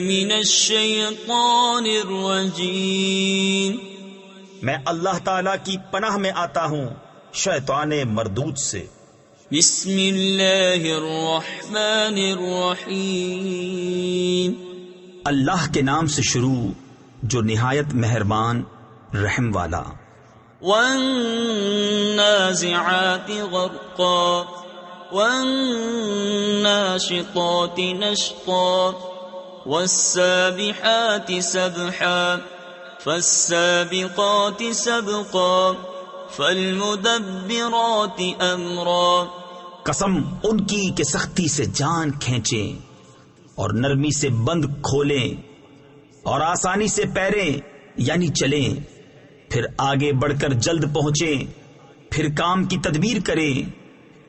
من الشیطان الرجیم، میں اللہ تعالیٰ کی پناہ میں آتا ہوں شیطان مردود سے۔ بسم اللہ الرحمن الرحیم، اللہ کے نام سے شروع جو نہایت مہربان رحم والا۔ والنازعات غرقا والناشطات نشطا والسابحات سبحا فالسابقات سبقا فالمدبرات امرا۔ قسم ان کی کہ سختی سے جان کھینچیں اور نرمی سے بند کھولیں اور آسانی سے پیریں یعنی چلیں، پھر آگے بڑھ کر جلد پہنچیں، پھر کام کی تدبیر کریں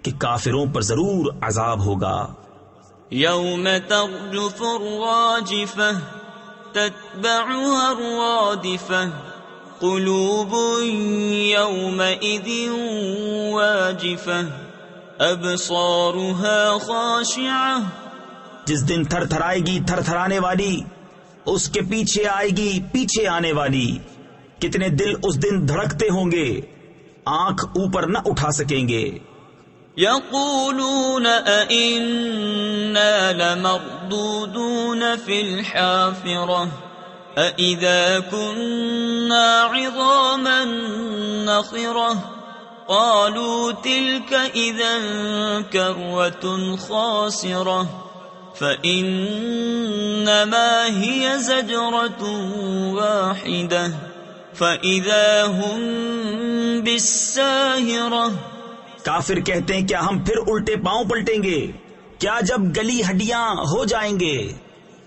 کہ کافروں پر ضرور عذاب ہوگا۔ یوم ترجف الراجفة تتبعها الرادفة قلوب يومئذ واجفة أبصارها خاشعة۔ جس دن تھر تھرائے گی تھر تھرانے والی، اس کے پیچھے آئے گی پیچھے آنے والی۔ کتنے دل اس دن دھڑکتے ہوں گے، آنکھ اوپر نہ اٹھا سکیں گے۔ یقولون أئنا لمردودون في الحافرة أئذا كنا عظاما نخرة قالوا تلك إذا كرة خاسرة فإنما هي زجرة واحدة فإذا هم بالساهرة۔ کافر کہتے ہیں کیا ہم پھر الٹے پاؤں پلٹیں گے؟ کیا جب گلی ہڈیاں ہو جائیں گے؟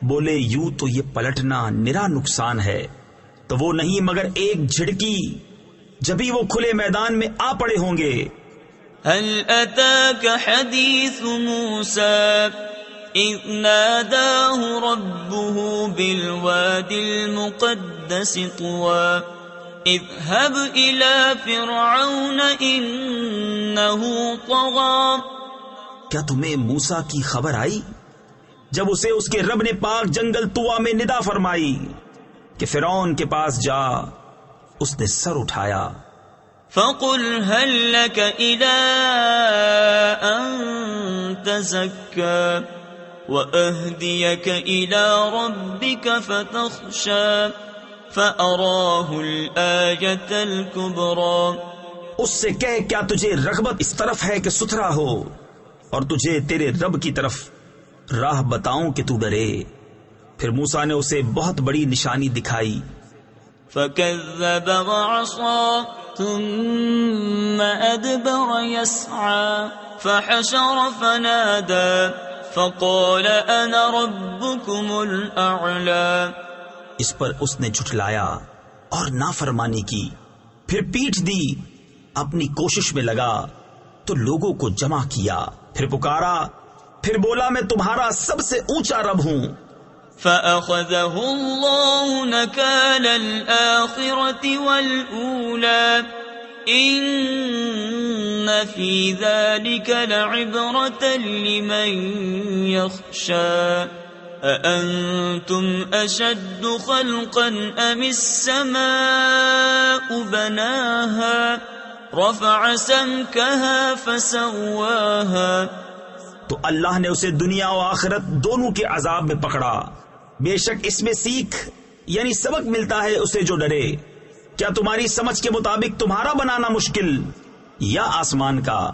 بولے یوں تو یہ پلٹنا نرا نقصان ہے، تو وہ نہیں مگر ایک جھڑکی، جبھی وہ کھلے میدان میں آ پڑے ہوں گے۔ هل أتاك حديث موسى إذ ناداه ربه بالواد المقدس طوى اذهب إلى فرعون إنه طغى۔ کیا تمہیں موسیٰ کی خبر آئی جب اسے اس کے رب نے پاک جنگل طوا میں ندا فرمائی کہ فرعون کے پاس جا، اس نے سر اٹھایا۔ فقل هل لك إلى أن تزكى وأهديك إلى ربك فتخشى فأراه الآية الكبرى۔ اس سے کہہ کیا تجھے رغبت اس طرف ہے کہ ستھرا ہو اور تجھے تیرے رب کی طرف راہ بتاؤں کہ تو ڈرے؟ پھر موسیٰ نے اسے بہت بڑی نشانی دکھائی۔ فكذب وعصى ثم أدبر يسعى فحشر فنادى فقال أنا ربكم الأعلى۔ اس پر اس نے جھٹلایا اور نافرمانی کی، پھر پیٹھ دی، اپنی کوشش میں لگا تو لوگوں کو جمع کیا، پھر پکارا، پھر بولا میں تمہارا سب سے اونچا رب ہوں۔ فأخذه الله نكال الآخرة والأولى إن في ذلك لعبرة لمن يخشى أأنتم أشد خلقا أم السماء بناها رفع سمكها فسواها۔ تو اللہ نے اسے دنیا و آخرت دونوں کے عذاب میں پکڑا۔ بے شک اس میں سیکھ یعنی سبق ملتا ہے اسے جو ڈرے۔ کیا تمہاری سمجھ کے مطابق تمہارا بنانا مشکل یا آسمان کا؟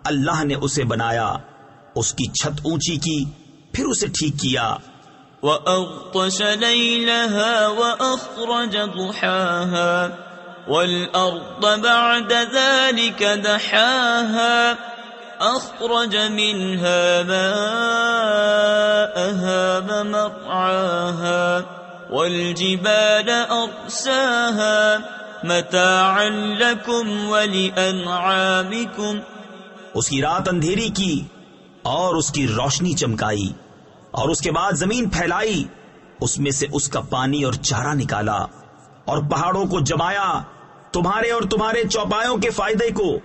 اللہ نے اسے بنایا، اس کی چھت اونچی کی، پھر اسے ٹھیک کیا۔ وَأَغْطَشَ لَيْلَهَا وَأَخْرَجَ ضُحَاهَا وَالْأَرْضَ بَعْدَ ذَلِكَ دَحَاهَا أخرج منها ماءها ومرعاها والجبال أرساها متاعا لكم ولأنعامكم۔ اس کی رات اندھیری کی اور اس کی روشنی چمکائی، اور اس کے بعد زمین پھیلائی، اس میں سے اس کا پانی اور چارہ نکالا، اور پہاڑوں کو جمایا تمہارے اور تمہارے چوپایوں کے فائدے کو۔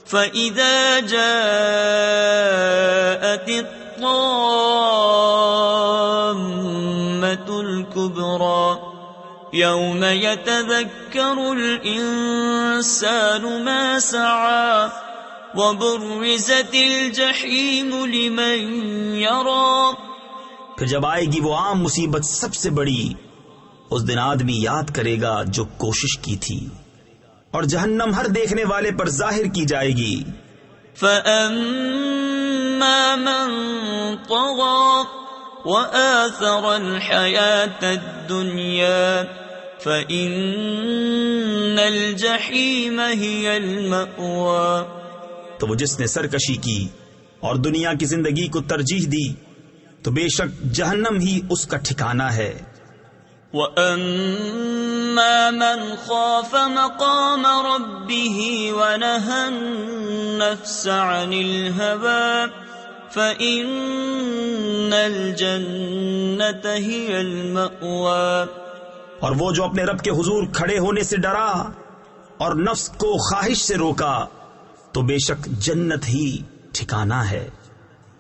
فَإِذَا جَاءَتِ الطَّامَّةُ الطامة الكبرى يوم يتذكر الإنسان ما سعى وبرزت الجحيم لمن يرى. پھر جب آئے گی وہ عام مصیبت سب سے بڑی، اس دن آدمی یاد کرے گا جو کوشش کی تھی، اور جہنم ہر دیکھنے والے پر ظاہر کی جائے گی. فَأَمَّا مَن طَغَى وَآثَرَ الْحَيَاةَ الدُّنْيَا فَإِنَّ الْجَحِيمَ هِيَ الْمَأْوَى. تو وہ جس نے سرکشی کی اور دنیا کی زندگی کو ترجیح دی تو بے شک جہنم ہی اس کا ٹھکانہ ہے. وَأَمَّا مَنْ خَافَ مَقَامَ رَبِّهِ وَنَهَى النَّفْسَ عَنِ الْهَوَى فَإِنَّ الْجَنَّةَ هِيَ الْمَأْوَى. اور وہ جو اپنے رب کے حضور کھڑے ہونے سے ڈرا اور نفس کو خواہش سے روکا تو بے شک جنت ہی ٹھکانہ ہے.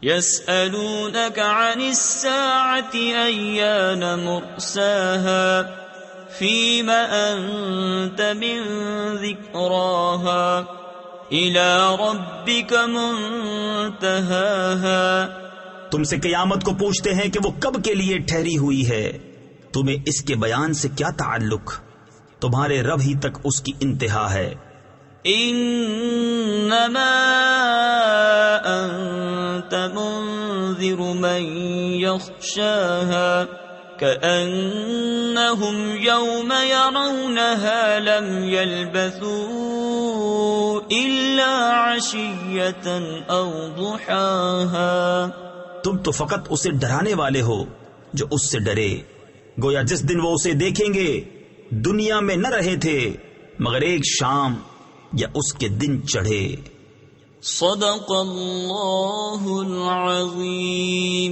يسألونك عن الساعة أيان مرساها فيم أنت من ذكراها إلى ربك منتهاها. تم سے قیامت کو پوچھتے ہیں کہ وہ کب کے لیے ٹھہری ہوئی ہے، تمہیں اس کے بیان سے کیا تعلق؟ تمہارے رب ہی تک اس کی انتہا ہے. انما انت منذر من يخشاها كأنهم يوم يرونها لم يلبثوا إلا عشية أو ضحاها. تم تو فقط اسے ڈرانے والے ہو جو اس سے ڈرے، گویا جس دن وہ اسے دیکھیں گے دنیا میں نہ رہے تھے مگر ایک شام یا اس کے دن چڑھے. صدق اللہ العظیم.